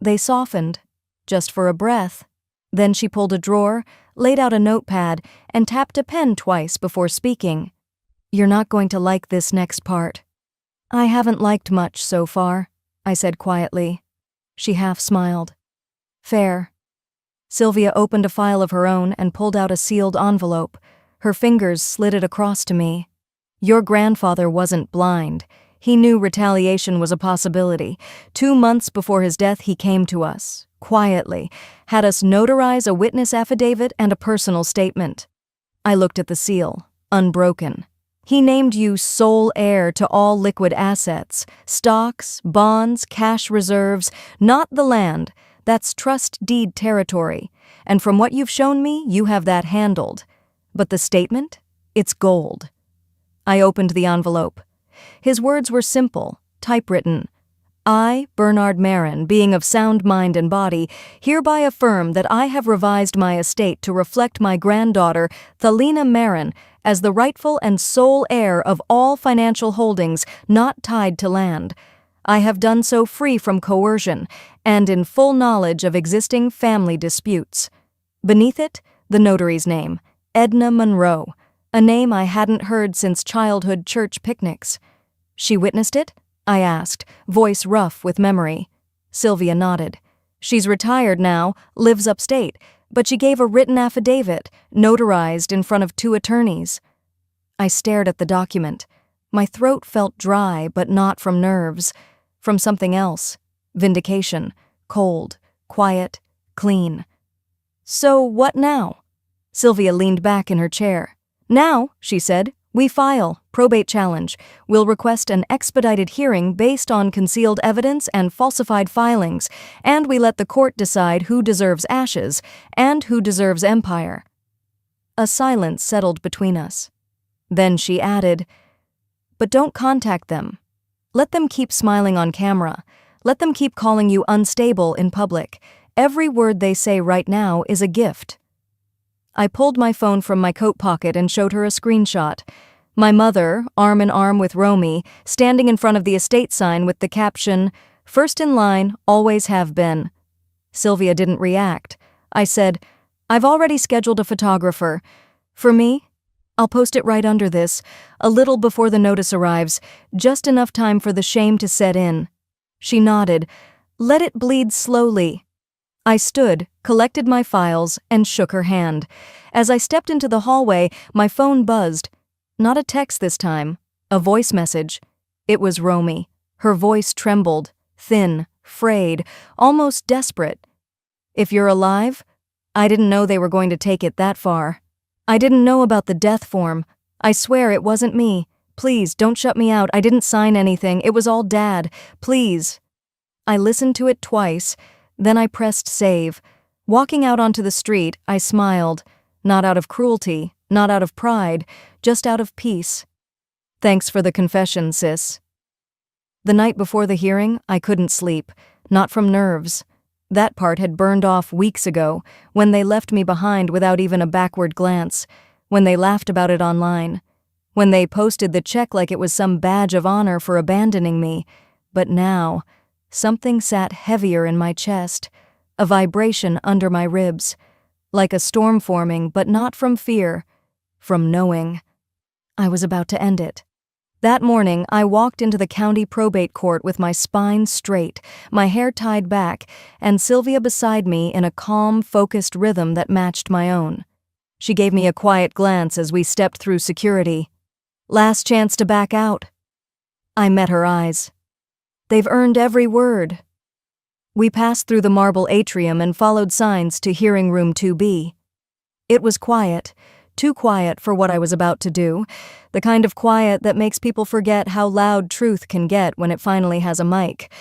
They softened, just for a breath. Then she pulled a drawer, laid out a notepad, and tapped a pen twice before speaking. "You're not going to like this next part." "I haven't liked much so far," I said quietly. She half smiled. "Fair." Sylvia opened a file of her own and pulled out a sealed envelope. Her fingers slid it across to me. "Your grandfather wasn't blind. He knew retaliation was a possibility. 2 months before his death, he came to us, quietly, had us notarize a witness affidavit and a personal statement." I looked at the seal, unbroken. "He named you sole heir to all liquid assets, stocks, bonds, cash reserves, not the land. That's trust deed territory. And from what you've shown me, you have that handled. But the statement? It's gold." I opened the envelope. His words were simple, typewritten. "I, Bernard Marin, being of sound mind and body, hereby affirm that I have revised my estate to reflect my granddaughter, Thalina Marin, as the rightful and sole heir of all financial holdings not tied to land. I have done so free from coercion and in full knowledge of existing family disputes." Beneath it, the notary's name, Edna Monroe, a name I hadn't heard since childhood church picnics. "She witnessed it?" I asked, voice rough with memory. Sylvia nodded. "She's retired now, lives upstate, but she gave a written affidavit, notarized in front of 2 attorneys. I stared at the document. My throat felt dry, but not from nerves. From something else. Vindication. Cold. Quiet. Clean. "So what now?" Sylvia leaned back in her chair. "Now," she said, "we file, probate challenge. We'll request an expedited hearing based on concealed evidence and falsified filings, and we let the court decide who deserves ashes and who deserves empire." A silence settled between us. Then she added, "But don't contact them. Let them keep smiling on camera. Let them keep calling you unstable in public. Every word they say right now is a gift." I pulled my phone from my coat pocket and showed her a screenshot. My mother, arm in arm with Romy, standing in front of the estate sign with the caption, "First in line, always have been." Sylvia didn't react. I said, "I've already scheduled a photographer. For me? I'll post it right under this, a little before the notice arrives, just enough time for the shame to set in." She nodded. "Let it bleed slowly." I stood, collected my files, and shook her hand. As I stepped into the hallway, my phone buzzed. Not a text this time, a voice message. It was Romy. Her voice trembled, thin, frayed, almost desperate. "If you're alive?" I didn't know they were going to take it that far. I didn't know about the death form. I swear it wasn't me. Please, don't shut me out. I didn't sign anything. It was all Dad. Please. I listened to it twice. Then I pressed save. Walking out onto the street, I smiled. Not out of cruelty, not out of pride, just out of peace. "Thanks for the confession, sis." The night before the hearing, I couldn't sleep, not from nerves. That part had burned off weeks ago, when they left me behind without even a backward glance, when they laughed about it online, when they posted the check like it was some badge of honor for abandoning me. But now, something sat heavier in my chest, a vibration under my ribs, like a storm forming, but not from fear, from knowing. I was about to end it. That morning, I walked into the county probate court with my spine straight, my hair tied back, and Sylvia beside me in a calm, focused rhythm that matched my own. She gave me a quiet glance as we stepped through security. Last chance to back out. I met her eyes. They've earned every word. We passed through the marble atrium and followed signs to hearing room 2B. It was quiet, too quiet for what I was about to do, the kind of quiet that makes people forget how loud truth can get when it finally has a mic.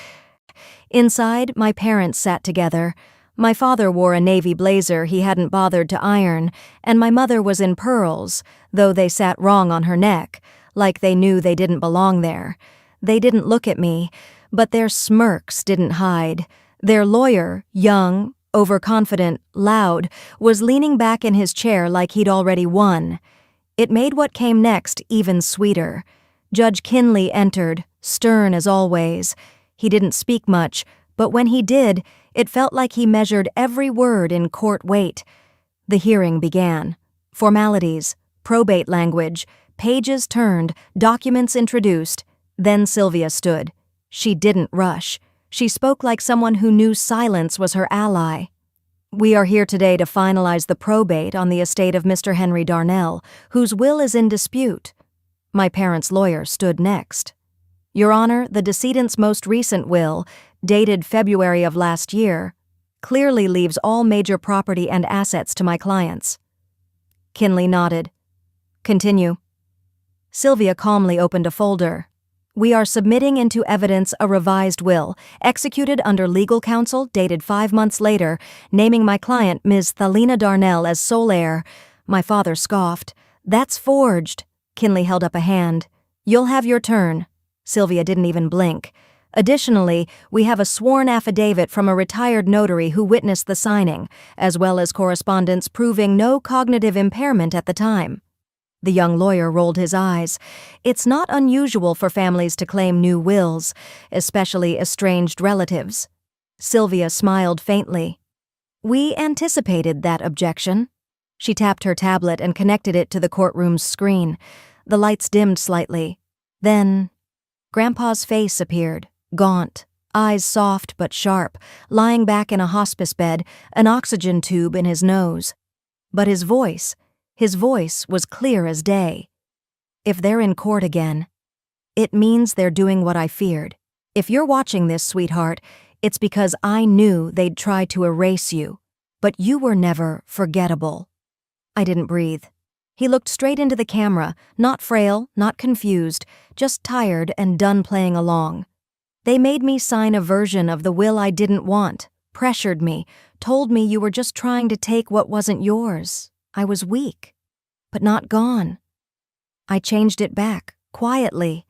Inside, my parents sat together. My father wore a navy blazer he hadn't bothered to iron, and my mother was in pearls, though they sat wrong on her neck, like they knew they didn't belong there. They didn't look at me, but their smirks didn't hide. Their lawyer, young, overconfident, loud, was leaning back in his chair like he'd already won. It made what came next even sweeter. Judge Kinley entered, stern as always. He didn't speak much, but when he did, it felt like he measured every word in court weight. The hearing began. Formalities, probate language, pages turned, documents introduced. Then Sylvia stood. She didn't rush. She spoke like someone who knew silence was her ally. We are here today to finalize the probate on the estate of Mr. Henry Darnell, whose will is in dispute. My parents' lawyer stood next. Your Honor, the decedent's most recent will, dated February of last year, clearly leaves all major property and assets to my clients. Kinley nodded. Continue. Sylvia calmly opened a folder. We are submitting into evidence a revised will, executed under legal counsel dated 5 months later, naming my client, Ms. Thalina Darnell, as sole heir. My father scoffed. That's forged. Kinley held up a hand. You'll have your turn. Sylvia didn't even blink. Additionally, we have a sworn affidavit from a retired notary who witnessed the signing, as well as correspondence proving no cognitive impairment at the time. The young lawyer rolled his eyes. It's not unusual for families to claim new wills, especially estranged relatives. Sylvia smiled faintly. We anticipated that objection. She tapped her tablet and connected it to the courtroom's screen. The lights dimmed slightly. Then, Grandpa's face appeared, gaunt, eyes soft but sharp, lying back in a hospice bed, an oxygen tube in his nose. But his voice was clear as day. If they're in court again, it means they're doing what I feared. If you're watching this, sweetheart, it's because I knew they'd try to erase you, but you were never forgettable. I didn't breathe. He looked straight into the camera, not frail, not confused, just tired and done playing along. They made me sign a version of the will I didn't want, pressured me, told me you were just trying to take what wasn't yours. I was weak, but not gone. I changed it back, quietly,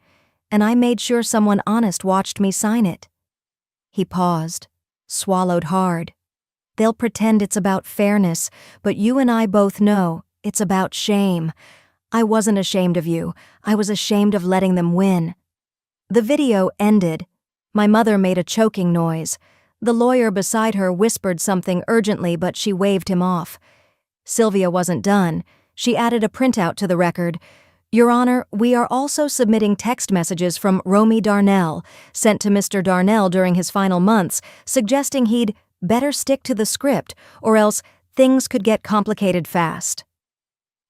and I made sure someone honest watched me sign it. He paused, swallowed hard. They'll pretend it's about fairness, but you and I both know it's about shame. I wasn't ashamed of you. I was ashamed of letting them win. The video ended. My mother made a choking noise. The lawyer beside her whispered something urgently, but she waved him off. Sylvia wasn't done. She added a printout to the record. Your Honor, we are also submitting text messages from Romy Darnell, sent to Mr. Darnell during his final months, suggesting he'd better stick to the script, or else things could get complicated fast.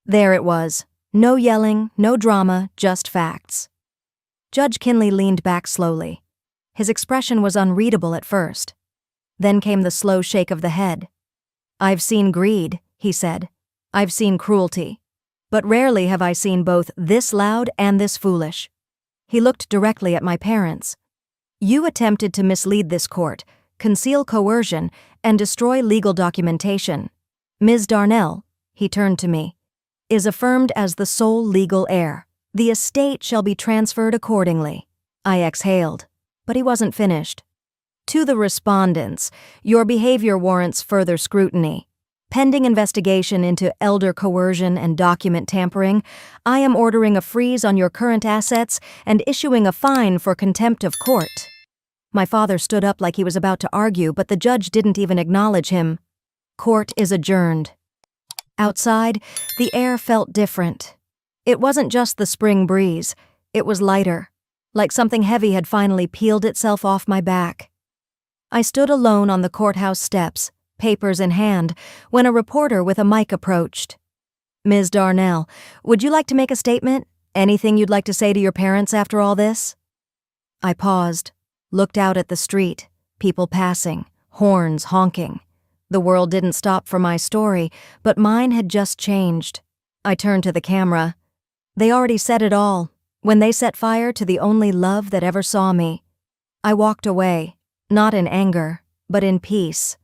There it was. No yelling, no drama, just facts. Judge Kinley leaned back slowly. His expression was unreadable at first. Then came the slow shake of the head. I've seen greed, he said. I've seen cruelty. But rarely have I seen both this loud and this foolish. He looked directly at my parents. You attempted to mislead this court, conceal coercion, and destroy legal documentation. Ms. Darnell, he turned to me, is affirmed as the sole legal heir. The estate shall be transferred accordingly. I exhaled, but he wasn't finished. To the respondents, your behavior warrants further scrutiny. Pending investigation into elder coercion and document tampering, I am ordering a freeze on your current assets and issuing a fine for contempt of court. My father stood up like he was about to argue, but the judge didn't even acknowledge him. Court is adjourned. Outside, the air felt different. It wasn't just the spring breeze. It was lighter, like something heavy had finally peeled itself off my back. I stood alone on the courthouse steps, papers in hand, when a reporter with a mic approached. "Ms. Darnell, would you like to make a statement? Anything you'd like to say to your parents after all this?" I paused, looked out at the street, people passing, horns honking. The world didn't stop for my story, but mine had just changed. I turned to the camera. They already said it all, when they set fire to the only love that ever saw me. I walked away, not in anger, but in peace.